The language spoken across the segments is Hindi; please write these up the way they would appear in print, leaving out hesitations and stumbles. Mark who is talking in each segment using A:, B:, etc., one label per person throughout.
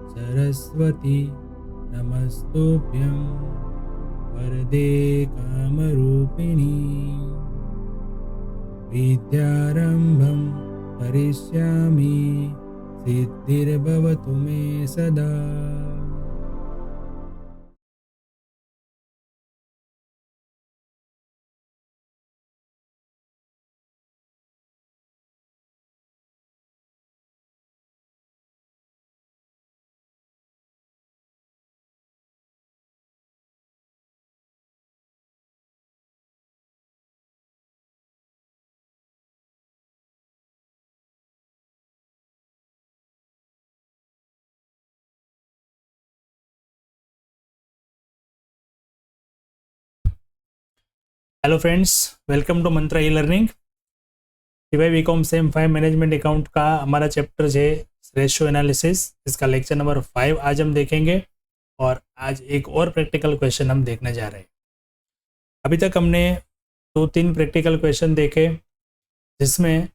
A: सरस्वती नमस्तुभ्यं वरदे कामरूपिणी विद्यारम्भं करिष्यामि सिद्धिर्भवतु मे सदा। Hello friends, welcome to Mantra e learning. TY BCom sem 5 management account का हमारा चैप्टर है रेशियो एनालिसिस। इसका लेक्चर नंबर 5 आज हम देखेंगे और आज एक और प्रैक्टिकल क्वेश्चन हम देखने जा रहे हैं। अभी तक हमने 2-3 प्रैक्टिकल क्वेश्चन देखे जिसमें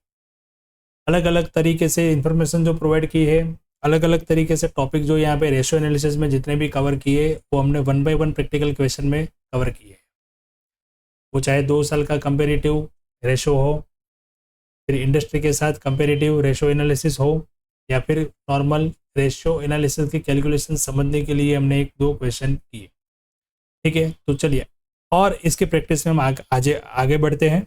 A: अलग अलग तरीके से इंफॉर्मेशन जो प्रोवाइड की है, अलग अलग तरीके से टॉपिक जो यहाँ पे रेशियो एनालिसिस में जितने भी कवर किए वो हमने 1 बाय 1 प्रैक्टिकल क्वेश्चन में कवर किए। वो चाहे 2 साल का कंपेरेटिव रेशो हो, फिर इंडस्ट्री के साथ कंपेरेटिव रेशो एनालिसिस हो, या फिर नॉर्मल रेशो एनालिसिस की कैलकुलेशन समझने के लिए हमने 1-2 क्वेश्चन किए। ठीक है, तो चलिए और इसकी प्रैक्टिस में हम आगे बढ़ते हैं।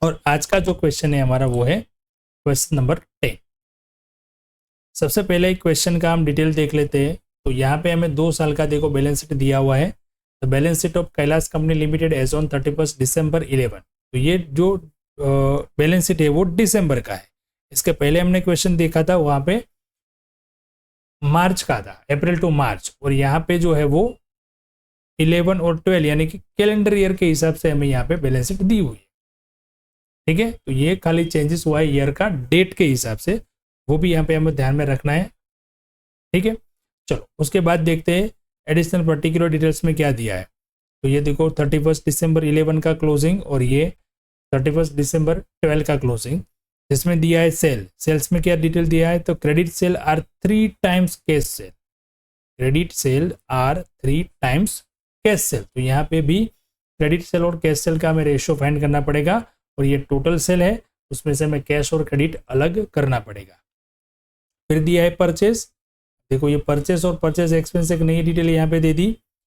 A: और आज का जो क्वेश्चन है हमारा वो है क्वेश्चन नंबर 10। सबसे पहले एक क्वेश्चन का हम डिटेल देख लेते हैं। तो यहाँ पे हमें 2 साल का देखो बैलेंस शीट दिया हुआ है। The balance sheet of Kailash company limited as on 31 December 11। तो ये जो बैलेंस शीट है वो दिसंबर का है। इसके पहले हमने क्वेश्चन देखा था वहां पे मार्च का था, अप्रैल टू मार्च, और यहाँ पे जो है वो 11 और 12 यानी कि कैलेंडर ईयर के हिसाब से हमें यहाँ पे बैलेंस शीट दी हुई है। ठीक है, तो ये खाली चेंजेस हुआ है ईयर का डेट के हिसाब से, वो भी यहाँ पे हमें ध्यान में रखना है। ठीक है, चलो उसके बाद देखते हैं एडिशनल पर्टिकुलर डिटेल्स में क्या दिया है। तो ये देखो 31 दिसंबर 11 का क्लोजिंग और ये 31 दिसंबर 12 का क्लोजिंग, जिसमें दिया है सेल्स में क्या डिटेल दिया है। तो credit sale are 3 times cash sale, credit sale are 3 times cash sale. तो यहाँ पे भी क्रेडिट सेल और कैश सेल का हमें रेशियो फाइंड करना पड़ेगा, और ये टोटल सेल है उसमें से हमें कैश और क्रेडिट अलग करना पड़ेगा। फिर दिया है परचेज, देखो ये परचेस और परचेस एक्सपेंस एक नई डिटेल यहाँ पे दे दी।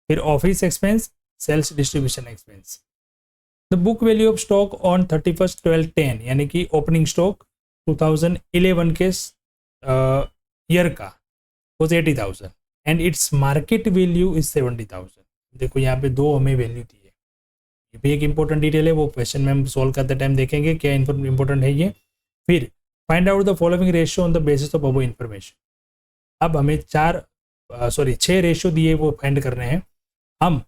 A: फिर office expense, sales distribution expense. The book value of stock on 31/12/10 यानी कि ओपनिंग स्टॉक 2011 के ईयर का was 80,000 and its market value is 70,000। देखो यहाँ पे 2 हमें वैल्यू दी है, ये भी एक इंपॉर्टेंट डिटेल है, वो क्वेश्चन में हम सोल्व करते टाइम देखेंगे क्या इंपॉर्टेंट है ये। फिर find out the following ratio on the basis of above information. अब हमें 6 रेशियो दिए वो फाइंड करने हैं। हम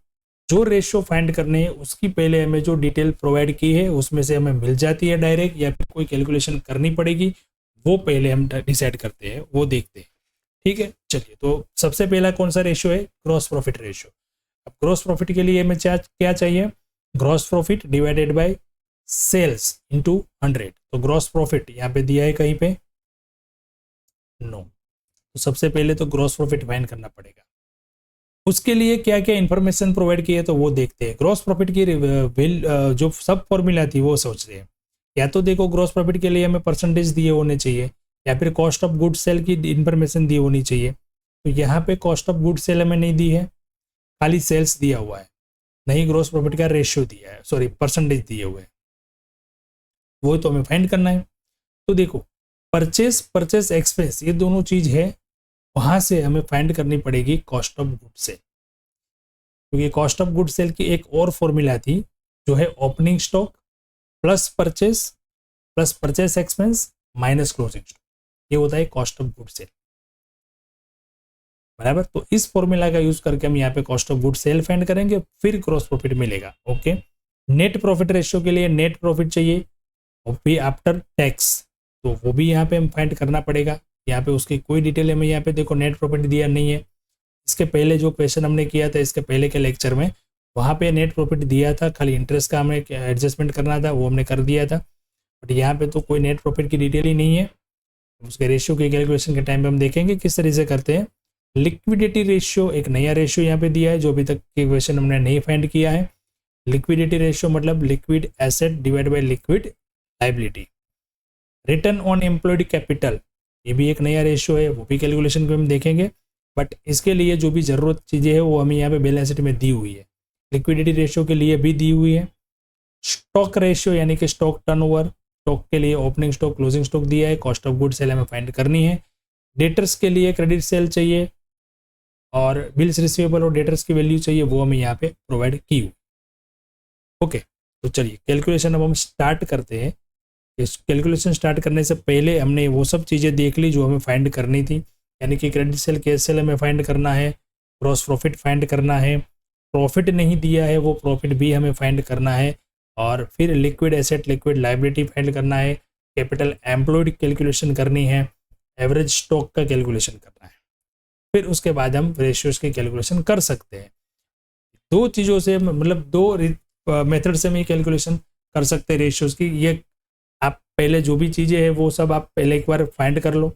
A: जो रेशियो फाइंड करने हैं उसकी पहले हमें जो डिटेल प्रोवाइड की है उसमें से हमें मिल जाती है डायरेक्ट, या फिर कोई कैलकुलेशन करनी पड़ेगी, वो पहले हम डिसाइड करते हैं, वो देखते हैं। ठीक है, चलिए तो सबसे पहला कौन सा रेशियो है, ग्रॉस प्रॉफिट रेशियो। अब ग्रॉस प्रॉफिट के लिए हमें क्या चाहिए, gross profit divided by sales into 100। तो ग्रॉस प्रॉफिट यहाँ पे दिया है कहीं पे, नो। तो सबसे पहले तो ग्रॉस प्रॉफिट फाइंड करना पड़ेगा। उसके लिए क्या क्या इन्फॉर्मेशन प्रोवाइड की है तो वो देखते हैं। ग्रॉस प्रॉफिट की जो सब फॉर्मूला थी वो सोचते हैं। या तो देखो ग्रॉस प्रॉफिट के लिए हमें परसेंटेज दिए होने चाहिए, या फिर कॉस्ट ऑफ गुड सेल की इन्फॉर्मेशन दी होनी चाहिए। तो यहाँ पे कॉस्ट ऑफ गुड सेल हमें नहीं दी है, खाली सेल्स दिया हुआ है, नहीं ग्रॉस प्रॉफिट का रेशियो दिया है, सॉरी परसेंटेज दिए हुए हैं, वो तो हमें फाइंड करना है। तो देखो परचेस एक्सपेंस ये दोनों चीज है, वहां से हमें फाइंड करनी पड़ेगी कॉस्ट ऑफ गुड सेल, क्योंकि कॉस्ट ऑफ गुड सेल की एक और फॉर्मूला थी जो है opening stock plus purchase expense minus closing stock, ये होता है कॉस्ट ऑफ गुड सेल, बराबर। तो इस फॉर्मूला का यूज करके हम यहाँ पे cost of good sale find करेंगे, फिर ग्रॉस प्रॉफिट मिलेगा। ओके, नेट प्रॉफिट रेशियो के लिए नेट प्रॉफिट चाहिए, और भी आफ्टर टैक्स, तो वो भी यहाँ पे हम फाइंड करना पड़ेगा। यहाँ पे उसकी कोई डिटेल हमें यहाँ पे देखो नेट प्रॉफिट दिया नहीं है। इसके पहले जो क्वेश्चन हमने किया था इसके पहले के लेक्चर में, वहाँ पे नेट प्रॉफिट दिया था, खाली इंटरेस्ट का हमें एडजस्टमेंट करना था, वो हमने कर दिया था। बट यहाँ पे तो कोई नेट प्रॉफिट की डिटेल ही नहीं है। उसके रेशियो की कैलकुलेशन के टाइम पे हम देखेंगे किस तरीके से करते हैं। लिक्विडिटी रेशियो एक नया रेशियो यहाँ पे दिया है जो अभी तक के क्वेश्चन हमने नहीं फाइंड किया है। लिक्विडिटी रेशियो मतलब liquid asset divide by liquid liability. Return on employed capital, ये भी एक नया रेशियो है, वो भी कैलकुलेशन को हम देखेंगे। बट इसके लिए जो भी ज़रूरत चीज़ें हैं वो हमें यहाँ पे बैलेंस शीट में दी हुई है। लिक्विडिटी रेशियो के लिए भी दी हुई है। स्टॉक रेशियो यानी कि स्टॉक टर्नओवर, स्टॉक के लिए ओपनिंग स्टॉक क्लोजिंग स्टॉक दिया है। कॉस्ट ऑफ गुड सेल हमें फाइंड करनी है। डेटर्स के लिए क्रेडिट सेल चाहिए और बिल्स रिसीवेबल और डेटर्स की वैल्यू चाहिए, वो हमें यहाँ पे प्रोवाइड की हुई। ओके, तो चलिए कैलकुलेशन अब हम स्टार्ट करते हैं। इस कैलकुलेशन स्टार्ट करने से पहले हमने वो सब चीज़ें देख ली जो हमें फाइंड करनी थी, यानी कि क्रेडिट सेल कैश सेल हमें फाइंड करना है, ग्रॉस प्रॉफिट फाइंड करना है, प्रॉफिट नहीं दिया है वो प्रॉफिट भी हमें फाइंड करना है, और फिर liquid asset liquid liability find करना है, कैपिटल एम्प्लॉयड कैलकुलेशन करनी है, एवरेज स्टॉक का कैलकुलेशन करना है। फिर उसके बाद हम रेशियोज की कैलकुलेशन कर सकते हैं। दो चीज़ों से मतलब दो मेथड से हम ये कैलकुलेशन कर सकते हैं रेशियोज की। ये आप पहले जो भी चीज़ें हैं वो सब आप पहले एक बार फाइंड कर लो,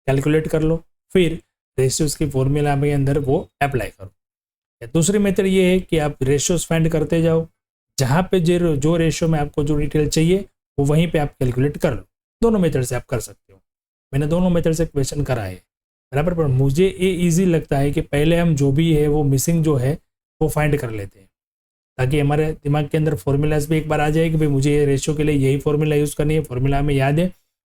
A: कैलकुलेट कर लो, फिर रेशियोज की फॉर्मूला में अंदर वो अप्लाई करो। दूसरी मेथड ये है कि आप रेशियोज फाइंड करते जाओ, जहाँ पे जो रेशियो में आपको जो डिटेल चाहिए वो वहीं पे आप कैलकुलेट कर लो। दोनों मेथड से आप कर सकते हो। मैंने दोनों मेथड से क्वेश्चन करा है बराबर, पर मुझे ये ईजी लगता है कि पहले हम जो भी है वो मिसिंग जो है वो फाइंड कर लेते हैं, ताकि हमारे दिमाग के अंदर फॉर्मूलाज भी एक बार आ जाए कि भाई मुझे ये रेशियो के लिए यही फॉर्मूला यूज़ करनी है, फॉर्मूला हमें याद है,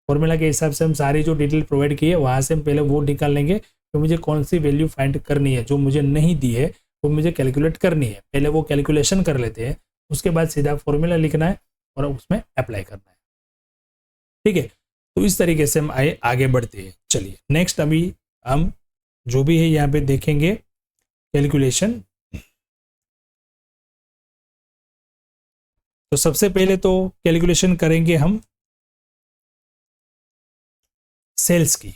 A: फॉर्मूला के हिसाब से हम सारी जो डिटेल प्रोवाइड की है वहाँ से हम पहले वो निकाल लेंगे कि मुझे कौन सी वैल्यू फाइंड करनी है, जो मुझे नहीं दी है वो मुझे कैलकुलेट करनी है। पहले वो कैलकुलेशन कर लेते हैं, उसके बाद सीधा फॉर्मूला लिखना है और उसमें अप्लाई करना है। ठीक है, तो इस तरीके से हम आगे बढ़ते हैं। चलिए नेक्स्ट अभी हम जो भी है यहाँ पे देखेंगे कैलकुलेशन। तो सबसे पहले तो कैलकुलेशन करेंगे हम सेल्स की,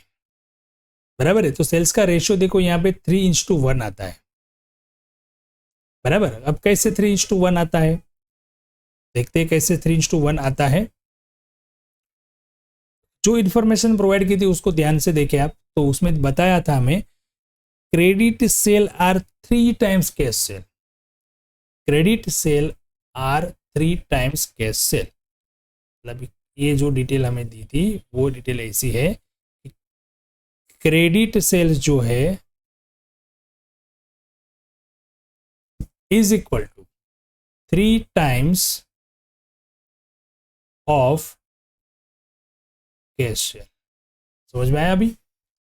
A: बराबर है। तो सेल्स का रेशियो देखो यहाँ पे 3:1 आता है, बराबर। अब कैसे 3:1 आता है, देखते हैं कैसे 3:1 आता है। जो इन्फॉर्मेशन प्रोवाइड की थी उसको ध्यान से देखें आप, तो उसमें बताया था हमें credit sale are 3 times cash sale, credit sale are 3 times cash sale. मतलब ये जो डिटेल हमें दी थी वो डिटेल ऐसी है, क्रेडिट सेल्स जो है is equal to 3 times of cash sale. समझ में आया? अभी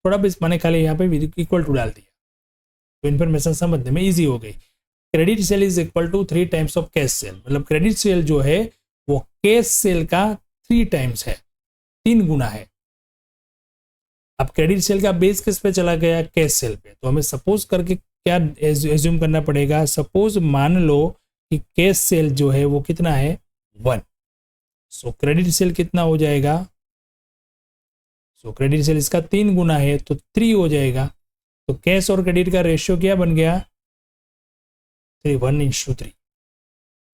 A: थोड़ा भी मैंने खाली यहाँ पे इक्वल टू डाल दिया तो इन्फॉर्मेशन समझने में इजी हो गई। Credit sale is equal to 3 times of cash sale, मतलब क्रेडिट सेल जो है वो कैश सेल का 3 टाइम्स है, 3 गुना है। अब क्रेडिट सेल का बेस किस पे चला गया? कैश सेल पे। तो हमें सपोज करके क्या एज्यूम करना पड़ेगा, सपोज मान लो कि कैश सेल जो है वो कितना है 1, सो क्रेडिट सेल कितना हो जाएगा, सो क्रेडिट सेल इसका 3 गुना है तो 3 हो जाएगा। तो कैश और क्रेडिट का रेशियो क्या बन गया 1:3।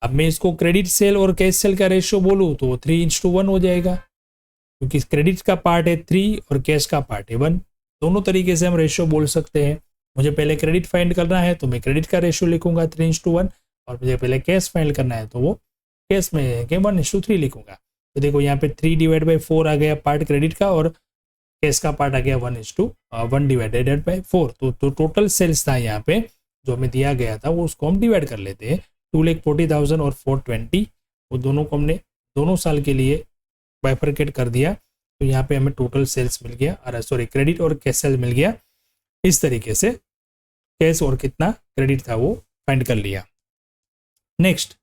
A: अब मैं इसको क्रेडिट सेल और कैश सेल का रेशियो बोलूँ तो 3:1 हो जाएगा, क्योंकि क्रेडिट का पार्ट है 3 और कैश का पार्ट है 1। दोनों तरीके से हम रेशियो बोल सकते हैं। मुझे पहले क्रेडिट फाइंड करना है तो मैं क्रेडिट का रेशियो लिखूंगा 3:1, और मुझे पहले कैश फाइंड करना है तो वो कैश में 1:3 लिखूंगा। तो देखो यहाँ पे 3/4 आ गया पार्ट क्रेडिट का, और कैश का पार्ट आ गया 1:1/4। तो टोटल सेल्स था यहाँ पे जो हमें दिया गया था वो उसको हम डिवाइड कर लेते हैं। 2,40,000 और 420 वो दोनों को हमने दोनों साल के लिए बाइफरकेट कर दिया, तो यहाँ पे हमें टोटल सेल्स मिल गया, और सॉरी क्रेडिट और कैश सेल मिल गया। इस तरीके से कैश और कितना क्रेडिट था वो फाइंड कर लिया। नेक्स्ट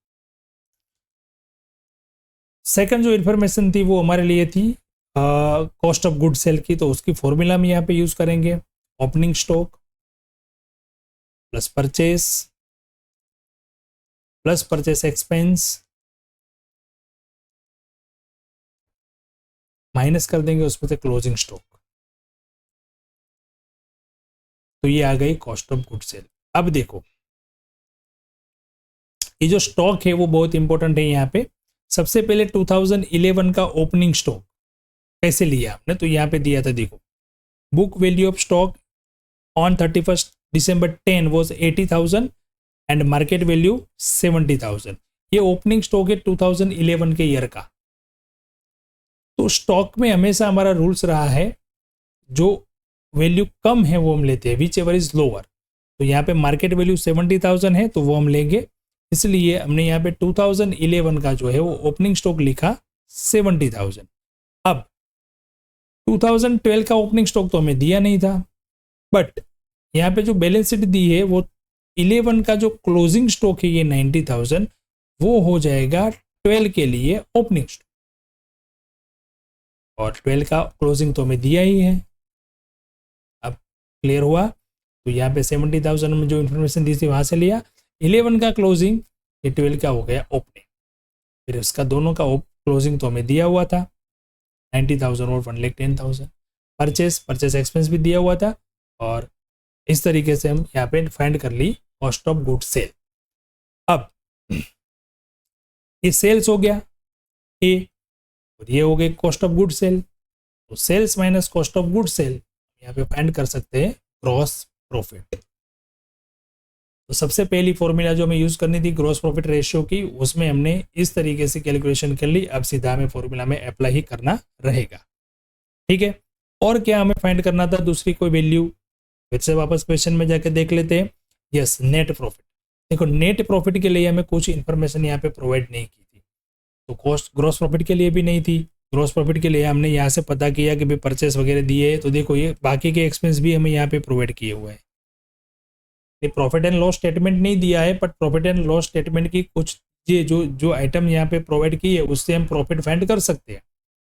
A: सेकंड जो इन्फॉर्मेशन थी वो हमारे लिए थी कॉस्ट ऑफ गुड सेल की, तो उसकी फॉर्मूला हम यहाँ पे यूज करेंगे। Opening stock plus purchase expense minus कर देंगे उसमें से क्लोजिंग स्टॉक, तो ये आ गई कॉस्ट ऑफ गुड सेल। अब देखो ये जो स्टॉक है वो बहुत इंपॉर्टेंट है यहाँ पे। सबसे पहले 2011 का ओपनिंग स्टॉक कैसे लिया आपने, तो यहाँ पे दिया था, देखो, book value of stock on 31 December 10 was 80,000 and market value 70,000। ये ओपनिंग स्टॉक है 2011 के ईयर का। तो स्टॉक में हमेशा हमारा रूल्स रहा है जो वैल्यू कम है वो हम लेते हैं, विच एवर इज लोअर। तो यहाँ पे मार्केट वैल्यू 70,000 है तो वो हम लेंगे, इसलिए हमने यहाँ पे 2011 का जो है वो ओपनिंग स्टॉक लिखा 70,000। अब 2012 का ओपनिंग स्टॉक तो हमें दिया नहीं था, बट यहाँ पे जो बैलेंस शीट दी है वो 11 का जो क्लोजिंग स्टॉक है ये 90,000, वो हो जाएगा 12 के लिए ओपनिंग स्टॉक, और 12 का क्लोजिंग तो हमें दिया ही है। अब क्लियर हुआ? तो यहाँ पे 70,000 में जो इन्फॉर्मेशन दी थी वहां से लिया, 11 का क्लोजिंग, ये 12 का हो गया ओपनिंग, फिर इसका दोनों का क्लोजिंग तो हमें दिया हुआ था 90,000 और 1,10,000। परचेस एक्सपेंस भी दिया हुआ था, और इस तरीके से हम यहाँ पे फाइंड कर ली कॉस्ट ऑफ गुड सेल। अब ये सेल्स हो गया ए, और ये हो गई कॉस्ट ऑफ गुड सेल। तो sales minus cost of good sale यहाँ पे फाइंड कर सकते हैं ग्रॉस प्रॉफिट। तो सबसे पहली फॉर्मूला जो हमें यूज करनी थी ग्रॉस प्रॉफिट रेशियो की, उसमें हमने इस तरीके से कैलकुलेशन कर ली। अब सीधा हमें फॉर्मूला में अप्लाई ही करना रहेगा, ठीक है। और क्या हमें फाइंड करना था, दूसरी कोई वैल्यू, फिर से वापस क्वेश्चन में जाके देख लेते हैं। Yes, net profit. देखो, नेट प्रॉफिट के लिए हमें कुछ इन्फॉर्मेशन यहाँ पे प्रोवाइड नहीं की थी, तो कॉस्ट ग्रॉस प्रॉफिट के लिए भी नहीं थी। ग्रॉस प्रॉफिट के लिए हमने यहाँ से पता किया कि भाई परचेस वगैरह दिए, तो देखो ये बाकी के एक्सपेंस भी हमें यहाँ पे प्रोवाइड किए हुए हैं। ये प्रॉफिट एंड लॉस स्टेटमेंट नहीं दिया है, but profit and loss statement की कुछ ये जो आइटम यहाँ पे प्रोवाइड की है उससे हम प्रॉफिट फाइंड कर सकते हैं।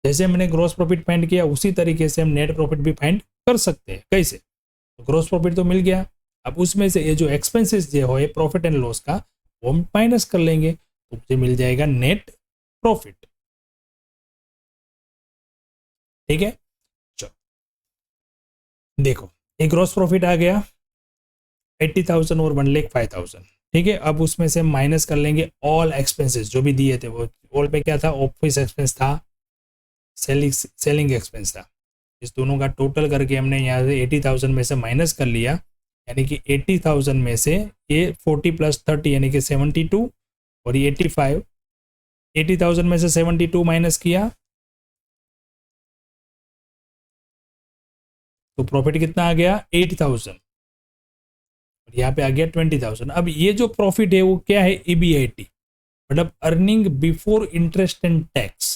A: जैसे हमने ग्रॉस प्रॉफिट फाइंड किया उसी तरीके से हम नेट प्रॉफिट भी फाइंड कर सकते हैं। कैसे? तो ग्रॉस प्रॉफिट तो मिल गया, अब उसमें से ये जो एक्सपेंसेस जो है प्रॉफिट एंड लॉस का वो हम माइनस कर लेंगे, तो मुझे मिल जाएगा नेट प्रॉफिट। ठीक है, चलो देखो, ये ग्रॉस प्रॉफिट आ गया 80,000 और 1,05,000। ठीक है, अब उसमें से माइनस कर लेंगे ऑल एक्सपेंसेस जो भी दिए थे। वो ऑल पे क्या था, ऑफिस एक्सपेंस था, सेलिंग एक्सपेंस था। इस दोनों का टोटल करके हमने यहाँ से 80,000 में से माइनस कर लिया, यानी कि 80,000 में से ये 40 + 30 यानी कि 72, और ये 85। 80,000 में से 72 माइनस किया तो प्रॉफिट कितना आ गया, 8,000, और यहाँ पे आ गया 20,000। अब ये जो प्रॉफिट है वो क्या है, EBIT, मतलब earning before interest and tax.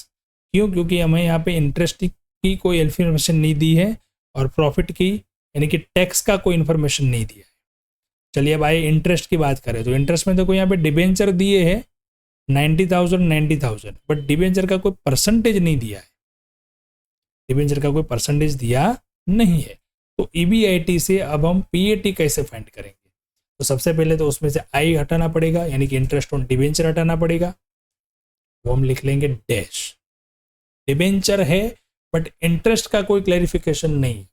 A: क्यों? क्योंकि हमें यहाँ पे इंटरेस्ट की कोई इन्फॉर्मेशन नहीं दी है और प्रॉफिट की यानी कि टैक्स का कोई इन्फॉर्मेशन नहीं दिया है। चलिए अब आइए इंटरेस्ट की बात करें, तो इंटरेस्ट में देखो यहाँ पे डिबेंचर दिए है 90,000, बट डिबेंचर का कोई परसेंटेज नहीं दिया है, डिबेंचर का कोई परसेंटेज दिया नहीं है। तो EBIT से अब हम PAT कैसे फाइंड करेंगे? तो सबसे पहले तो उसमें से I हटाना पड़ेगा, यानी कि इंटरेस्ट ऑन डिबेंचर हटाना पड़ेगा, वो हम लिख लेंगे डैश। डिबेंचर है बट इंटरेस्ट का कोई क्लैरिफिकेशन नहीं,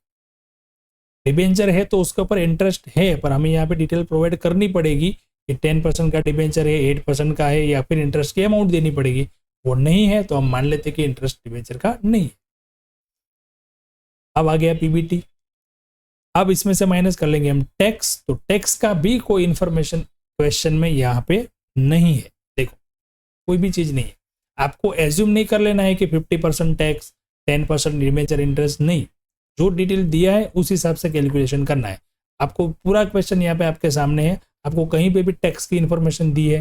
A: डिबेंचर है तो उसके ऊपर इंटरेस्ट है, पर हमें यहाँ पे डिटेल प्रोवाइड करनी पड़ेगी कि 10% का डिबेंचर है, 8% का है, या फिर इंटरेस्ट की अमाउंट देनी पड़ेगी। वो नहीं है तो हम मान लेते कि इंटरेस्ट डिबेंचर का नहीं है। अब आ गया PBT। अब इसमें से माइनस कर लेंगे हम टैक्स, तो टैक्स का भी कोई इंफॉर्मेशन क्वेश्चन में यहाँ पे नहीं है। देखो, कोई भी चीज नहीं है, आपको एज्यूम नहीं कर लेना है कि 50% टैक्स, 10% डिबेंचर इंटरेस्ट, नहीं, जो डिटेल दिया है उस हिसाब से कैलकुलेशन करना है। आपको पूरा क्वेश्चन यहाँ पे आपके सामने है, आपको कहीं पे भी टैक्स की इंफॉर्मेशन दी है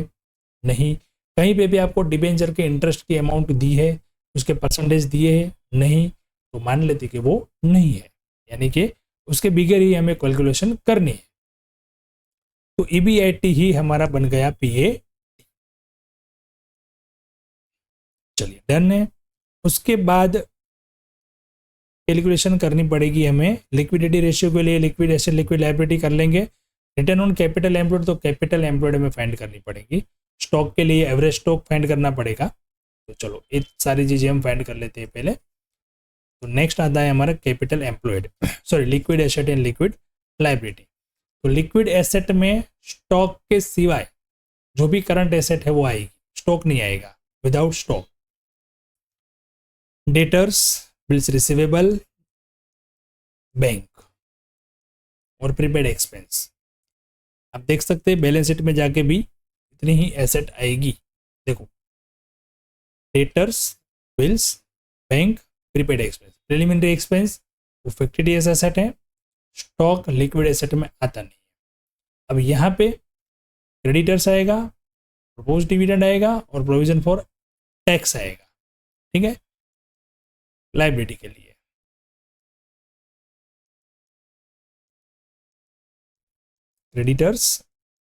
A: नहीं, कहीं पे भी आपको डिबेंचर के इंटरेस्ट की अमाउंट दी है, उसके परसेंटेज दिए है नहीं, तो मान लेते कि वो नहीं है, यानी कि उसके बिगर ही हमें कैलकुलेशन करनी है। तो EBIT ही हमारा बन गया PA। चलिए डन है। उसके बाद कैलकुलेशन करनी पड़ेगी हमें लिक्विडिटी रेशियो के लिए, लिक्विड एसेट लिक्विड लायबिलिटी कर लेंगे। रिटर्न ऑन कैपिटल एम्प्लॉयड, तो कैपिटल एम्प्लॉयड में फाइंड करनी पड़ेगी। स्टॉक के लिए एवरेज स्टॉक फाइंड करना पड़ेगा। तो चलो ये सारी चीजें हम फाइंड कर लेते हैं पहले। तो नेक्स्ट आता है हमारा capital employed, sorry liquid asset and liquid liability. तो लिक्विड एसेट में स्टॉक के सिवाय जो भी करंट एसेट है वो आएगी, स्टॉक नहीं आएगा, without stock. Debtors, bills receivable, bank और प्रीपेड एक्सपेंस। आप देख सकते हैं बैलेंस शीट में जाके भी इतनी ही एसेट आएगी। देखो, debtors, bills, bank, prepaid expense. Preliminary expense वो 50 डेज एसेट है, स्टॉक लिक्विड एसेट में आता नहीं है। अब यहाँ पे क्रेडिटर्स आएगा, प्रपोज डिविडेंड आएगा और प्रोविजन फॉर टैक्स आएगा, ठीक है, लायबिलिटी के लिए। क्रेडिटर्स,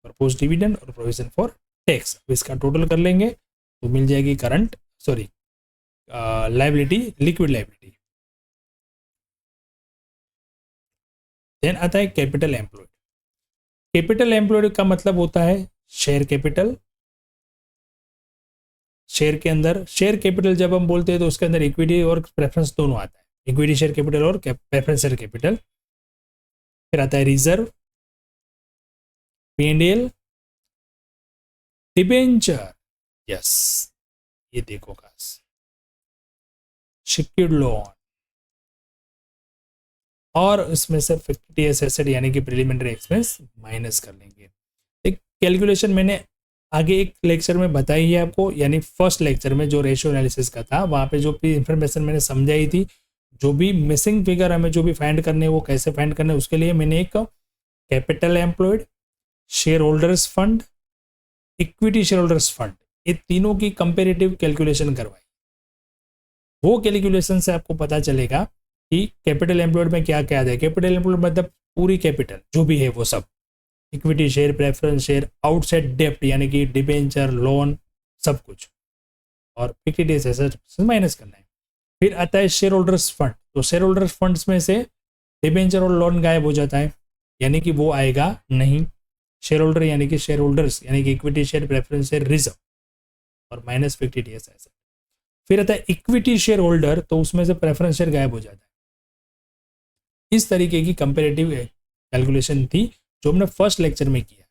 A: प्रपोज डिविडेंड और प्रोविजन फॉर टैक्स, अब इसका टोटल कर लेंगे तो मिल जाएगी current liability, liquid liability. Then आता है कैपिटल एम्प्लॉयड। कैपिटल एम्प्लॉयड का मतलब होता है शेयर कैपिटल। शेयर के अंदर, शेयर कैपिटल जब हम बोलते हैं तो उसके अंदर इक्विटी और प्रेफरेंस दोनों आता है, इक्विटी शेयर कैपिटल और प्रेफरेंस शेयर कैपिटल। फिर आता है रिजर्व, P&L, डिबेंचर, यस, ये देखो खास, सिक्योर्ड लोन, और इसमें से 50 डेज एसेट यानी कि प्रिलिमिनरी एक्सपेंस माइनस कर लेंगे। एक कैलकुलेशन मैंने आगे एक लेक्चर में बताई है आपको, यानी फर्स्ट लेक्चर में जो रेशियो एनालिसिस का था, वहाँ पे जो भी इंफॉर्मेशन मैंने समझाई थी, जो भी मिसिंग फिगर हमें जो भी फाइंड करने हैं वो कैसे फाइंड करने हैं, उसके लिए मैंने एक capital employed, share holders fund, equity share holders fund, ये तीनों की कंपेरेटिव कैलकुलेशन करवाई। वो कैलकुलेशन से आपको पता चलेगा कि कैपिटल एम्प्लॉयड में क्या क्या आता है। कैपिटल एम्प्लॉयड मतलब पूरी कैपिटल जो भी है वो सब, equity share, preference share, outside डेप्ट यानी कि डिबेंचर, लोन, सब कुछ, और 50 डेज एसेट माइनस करना है। फिर आता है शेयर होल्डर्स फंड, तो शेयर होल्डर्स फंड्स में से डिबेंचर और लोन गायब हो जाता है, यानी कि वो आएगा नहीं। शेयर होल्डर यानी कि शेयर होल्डर्स यानी कि equity share, preference share, reserve, और माइनस 50 डेज एसेट। फिर आता है इक्विटी शेयर होल्डर, तो उसमें से प्रेफरेंस शेयर गायब हो जाता है। इस तरीके की कंपेरेटिव कैलकुलेशन थी जो हमने फर्स्ट लेक्चर में किया,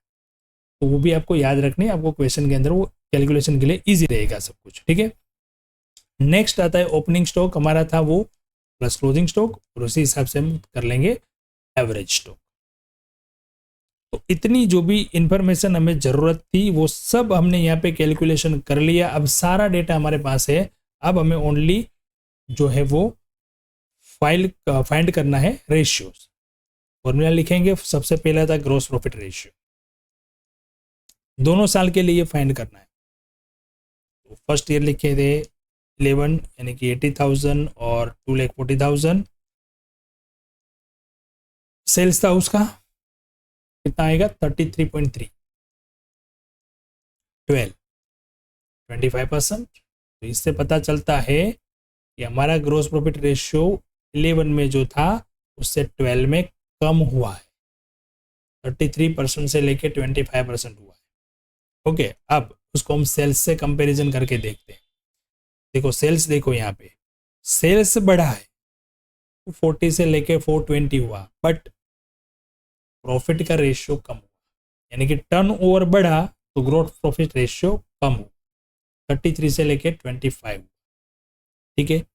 A: तो वो भी आपको याद रखनी, आपको क्वेश्चन के अंदर वो कैलकुलेशन के लिए इजी रहेगा सब कुछ, ठीक है। नेक्स्ट आता है ओपनिंग स्टॉक, हमारा था वो प्लस क्लोजिंग स्टॉक, और उसी हिसाब से हम कर लेंगे एवरेज स्टॉक। तो इतनी जो भी इंफॉर्मेशन हमें जरूरत थी वो सब हमने यहाँ पे कैलकुलेशन कर लिया। अब सारा डेटा हमारे पास है, अब हमें ओनली जो है वो फाइंड करना है रेशियोज। फॉर्मूला लिखेंगे, सबसे पहला था ग्रॉस प्रॉफिट रेशियो, दोनों साल के लिए फाइंड करना है। तो फर्स्ट ईयर लिखे थे 11 यानी कि 80,000 और 2,40,000 सेल्स था उसका, कितना आएगा 33.3, 25%। तो इससे पता चलता है कि हमारा ग्रॉस प्रॉफिट रेशियो 11 में जो था उससे 12 में कम हुआ है, 33% से लेके 25% हुआ है। ओके, अब उसको हम सेल्स से कंपैरिजन करके देखते हैं। देखो सेल्स, देखो यहाँ पे सेल्स बढ़ा है, 40 से लेके 420 हुआ, बट प्रॉफिट का रेशियो कम हुआ, यानी कि टर्न ओवर बढ़ा तो ग्रोथ प्रॉफिट रेशियो कम हुआ, 33 से लेके 25, ठीक है।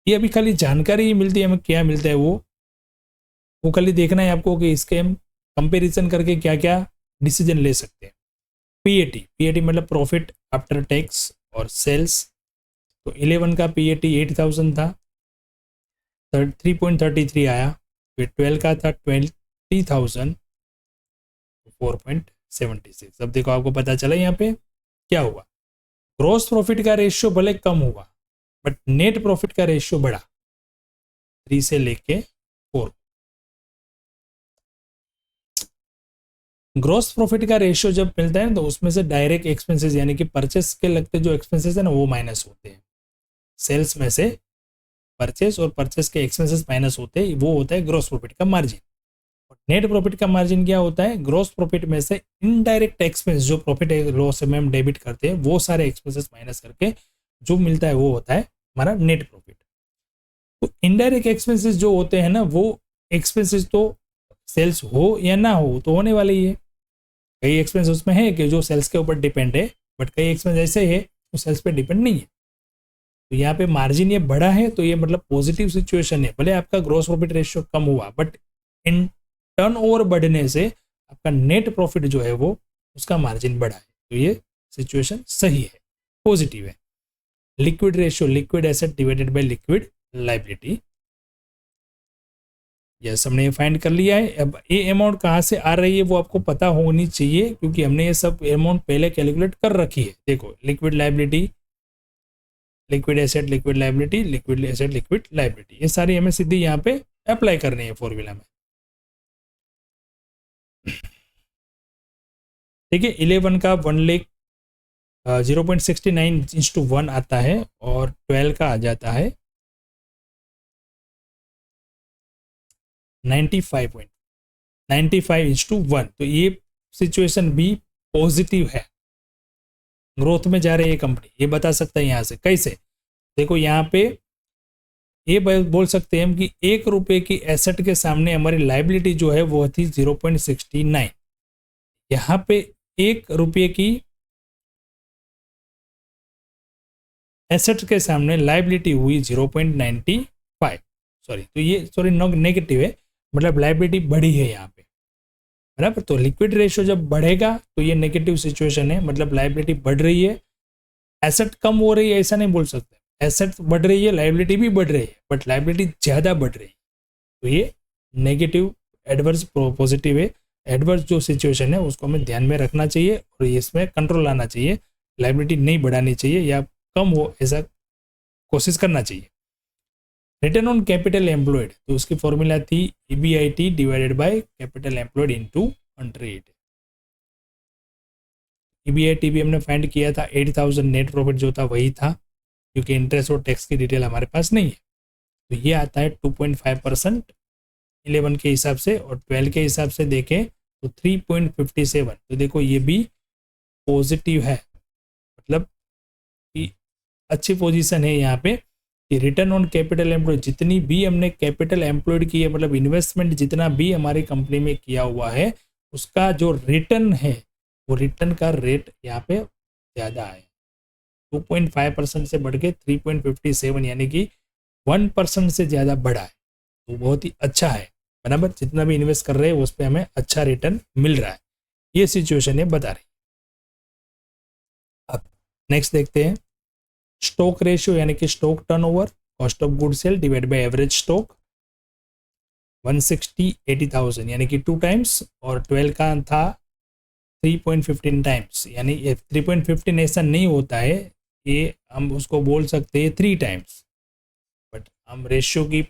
A: ये अभी खाली जानकारी ही मिलती है, हमें क्या मिलता है वो खाली देखना है आपको कि इसके हम कंपैरिजन करके क्या क्या डिसीजन ले सकते हैं। पीएटी मतलब प्रॉफिट आफ्टर टैक्स और सेल्स, तो 11 का पीएटी 8,000 था, 3.33 आया, फिर 12 का था 20,000, 4.76। अब देखो आपको पता चला यहाँ पे क्या हुआ, ग्रॉस प्रॉफिट का रेशियो भले कम हुआ बट नेट प्रॉफिट का रेशियो बढ़ा, 3 से लेके 4। ग्रॉस प्रॉफिट का रेशियो जब मिलता है ना तो उसमें से डायरेक्ट एक्सपेंसेस यानी कि परचेस के लगते जो एक्सपेंसेस है ना वो माइनस होते हैं। सेल्स में से परचेस और परचेस के एक्सपेंसेस माइनस होते हैं, वो होता है ग्रॉस प्रॉफिट का मार्जिन। और नेट प्रॉफिट का मार्जिन क्या होता है, ग्रॉस प्रॉफिट में से इनडायरेक्ट एक्सपेंस जो प्रॉफिट लॉस में हम डेबिट करते हैं वो सारे एक्सपेंसेस माइनस करके जो मिलता है वो होता है हमारा नेट प्रॉफिट। तो इनडायरेक्ट एक्सपेंसेस जो होते हैं ना, वो एक्सपेंसेस तो सेल्स हो या ना हो तो होने वाले ही है, कई एक्सपेंस उसमें है कि जो सेल्स के ऊपर डिपेंड है, बट कई एक्सपेंस ऐसे है जो सेल्स पे डिपेंड नहीं है। तो यहाँ पे मार्जिन ये बड़ा है तो ये मतलब पॉजिटिव सिचुएशन है। भले आपका ग्रॉस प्रॉफिट रेशियो कम हुआ, बट इन टर्नओवर बढ़ने से आपका नेट प्रॉफिट जो है वो उसका मार्जिन बढ़ा है, तो ये सिचुएशन सही है, पॉजिटिव है। Liquid ratio, liquid asset divided by liquid liability, yes हमने ये फाइंड कर लिया है। अब ये अमाउंट कहाँ से आ रही है वो आपको पता होनी चाहिए, क्योंकि हमने ये सब अमाउंट पहले कैलकुलेट कर रखी है। देखो liquid liability, liquid asset, liquid liability, liquid asset, liquid liability, ये सारी हमें सीधी यहाँ पे अप्लाई करनी है फॉर्मूला में। ठीक है, 11 का 1 लाख 0.69:1 आता है और 12 का आ जाता है 95.95:1। तो ये सिचुएशन भी पॉजिटिव है, ग्रोथ में जा रही है कंपनी, ये बता सकता है यहाँ से। कैसे? देखो यहाँ पे ये बोल सकते हैं हम कि 1 रुपये की एसेट के सामने हमारी लायबिलिटी जो है वो थी 0.69। यहाँ पे 1 रुपये की एसेट के सामने लायबिलिटी हुई 0.95, सॉरी, तो ये नेगेटिव है, मतलब लायबिलिटी बढ़ी है यहाँ पे, बराबर। तो लिक्विड रेशियो जब बढ़ेगा तो ये नेगेटिव सिचुएशन है, मतलब लायबिलिटी बढ़ रही है, एसेट कम हो रही है ऐसा नहीं बोल सकते। एसेट बढ़ रही है, लायबिलिटी भी बढ़ रही है, बट लायबिलिटी ज़्यादा बढ़ रही है, तो ये नेगेटिव एडवर्स पॉजिटिव है। एडवर्स जो सिचुएशन है उसको हमें ध्यान में रखना चाहिए और इसमें कंट्रोल लाना चाहिए, लायबिलिटी नहीं बढ़ानी चाहिए या कम हो ऐसा कोशिश करना चाहिए। रिटर्न ऑन कैपिटल एम्प्लॉयड, तो उसकी फॉर्मूला थी EBIT divided by capital employed into 100। EBIT भी हमने फाइंड किया था, 80,000 नेट प्रॉफिट जो था वही था, क्योंकि इंटरेस्ट और टैक्स की डिटेल हमारे पास नहीं है। तो ये आता है 2.5% 11 के हिसाब से, और 12 के हिसाब से देखें तो 3.57। तो देखो ये भी पॉजिटिव है, मतलब कि अच्छी पोजीशन है यहाँ पे कि रिटर्न ऑन कैपिटल एम्प्लॉयड, जितनी भी हमने कैपिटल एम्प्लॉयड की है, मतलब इन्वेस्टमेंट जितना भी हमारी कंपनी में किया हुआ है, उसका जो रिटर्न है वो रिटर्न का रेट यहाँ पे ज़्यादा है, 2.5% से बढ़ के 3.57, यानी कि 1% से ज़्यादा बढ़ा है। तो बहुत ही अच्छा है, बराबर। जितना भी इन्वेस्ट कर रहे हैं उस पर हमें अच्छा रिटर्न मिल रहा है, ये सिचुएशन ये बता रही। अब नेक्स्ट देखते हैं स्टॉक रेशियो, यानी कि stock turnover, cost of good sale divide by average stock, 160 80,000 यानी कि 2 टाइम्स, और 12 का था 3.15 टाइम्स, यानी 3.15 ऐसा नहीं होता है, ये हम उसको बोल सकते हैं 3 टाइम्स, बट हम रेशियो की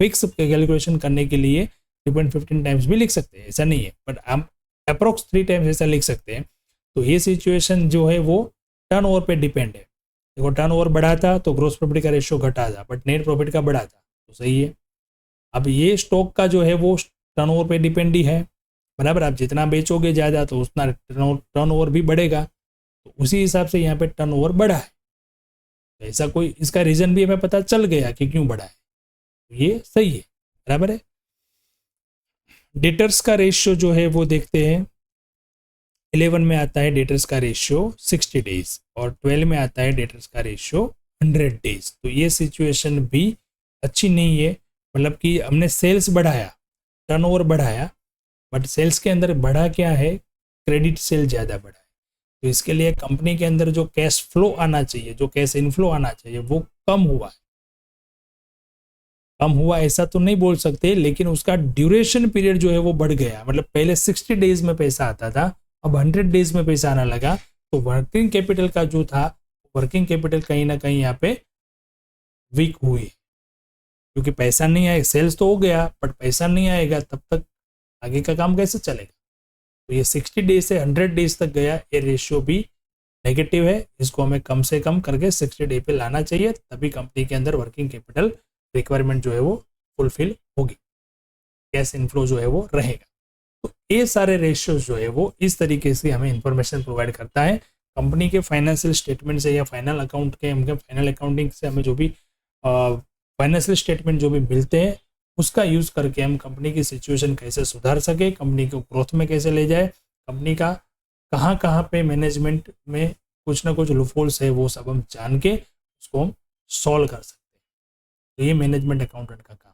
A: फिक्स कैलकुलेशन करने के लिए 3.15 टाइम्स भी लिख सकते हैं, ऐसा नहीं है, बट हम अप्रोक्स 3 टाइम्स ऐसा लिख सकते हैं। तो ये सिचुएशन जो है वो टर्नओवर पे डिपेंड है। देखो टर्नओवर बढ़ा था तो ग्रॉस प्रॉफिट का रेशियो घटा था, बट नेट प्रॉफिट का बढ़ा था, तो सही है। अब ये स्टॉक का जो है वो टर्नओवर पे डिपेंड ही है, बराबर। आप जितना बेचोगे ज़्यादा तो उतना टर्नओवर भी बढ़ेगा, तो उसी हिसाब से यहाँ पे टर्नओवर बढ़ा है। तो ऐसा कोई इसका रीज़न भी हमें पता चल गया कि क्यों बढ़ा है, तो ये सही है, बराबर है। डेटर्स का रेशियो जो है वो देखते हैं, 11 में आता है डेटर्स का रेशियो 60 डेज, और 12 में आता है डेटर्स का रेशियो 100 डेज। तो ये सिचुएशन भी अच्छी नहीं है, मतलब कि हमने सेल्स बढ़ाया, टर्नओवर बढ़ाया, बट सेल्स के अंदर बढ़ा क्या है, क्रेडिट सेल ज़्यादा बढ़ा है। तो इसके लिए कंपनी के अंदर जो कैश फ्लो आना चाहिए, जो कैश इनफ्लो आना चाहिए, वो कम हुआ है। कम हुआ ऐसा तो नहीं बोल सकते, लेकिन उसका ड्यूरेशन पीरियड जो है वो बढ़ गया, मतलब पहले 60 डेज में पैसा आता था, अब 100 डेज में पैसा आने लगा। तो वर्किंग कैपिटल का जो था, वर्किंग कैपिटल कहीं ना कहीं यहाँ पे वीक हुई, क्योंकि पैसा नहीं आएगा। सेल्स तो हो गया बट पैसा नहीं आएगा, तब तक आगे का काम कैसे चलेगा। तो ये 60 डेज से 100 डेज तक गया, ये रेशियो भी नेगेटिव है, इसको हमें कम से कम करके 60 डे पे लाना चाहिए, तभी कंपनी के अंदर वर्किंग कैपिटल रिक्वायरमेंट जो है वो फुलफिल होगी, कैश इनफ्लो जो है वो रहेगा। तो ये सारे रेशियोज जो है वो इस तरीके से हमें इंफॉर्मेशन प्रोवाइड करता है। कंपनी के फाइनेंशियल स्टेटमेंट से या फाइनल अकाउंट के हमके फाइनल अकाउंटिंग से हमें जो भी फाइनेंशियल स्टेटमेंट जो भी मिलते हैं, उसका यूज़ करके हम कंपनी की सिचुएशन कैसे सुधार सके, कंपनी को ग्रोथ में कैसे ले जाए, कंपनी का कहाँ कहाँ पे मैनेजमेंट में कुछ ना कुछ लूपहोल्स है, वो सब हम जान के उसको हम सॉल्व कर सकते हैं। तो ये मैनेजमेंट अकाउंटेंट का काम,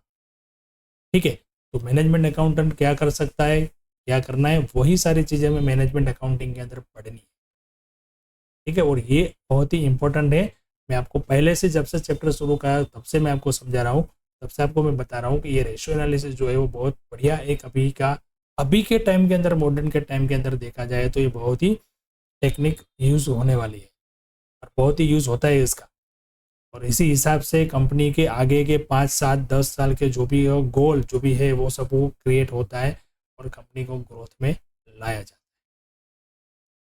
A: ठीक है। तो मैनेजमेंट अकाउंटेंट क्या कर सकता है, क्या करना है, वही सारी चीज़ें हमें मैनेजमेंट अकाउंटिंग के अंदर पढ़नी है, ठीक है। और ये बहुत ही इंपॉर्टेंट है। मैं आपको पहले से जब से चैप्टर शुरू करा तब से मैं आपको समझा रहा हूँ, तब से आपको मैं बता रहा हूँ कि ये रेशियो एनालिसिस जो है वो बहुत बढ़िया एक अभी के टाइम के अंदर, मॉडर्न के टाइम के अंदर देखा जाए तो ये बहुत ही टेक्निक यूज़ होने वाली है और बहुत ही यूज़ होता है इसका। और इसी हिसाब से कंपनी के आगे के 5, 7, 10 साल के जो भी गोल जो भी है वो सब वो क्रिएट होता है और कंपनी को ग्रोथ में लाया जाता है,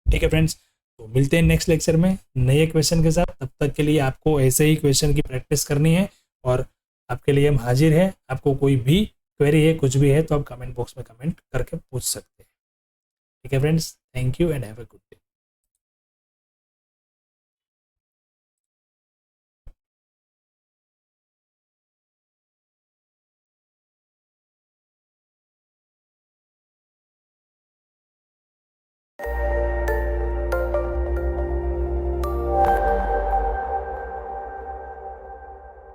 A: ठीक है फ्रेंड्स। तो मिलते हैं नेक्स्ट लेक्चर में नए क्वेश्चन के साथ। तब तक के लिए आपको ऐसे ही क्वेश्चन की प्रैक्टिस करनी है और आपके लिए हम हाजिर हैं। आपको कोई भी क्वेरी है, कुछ भी है, तो आप कमेंट बॉक्स में कमेंट करके पूछ सकते हैं, ठीक है friends. Thank you and have a good day.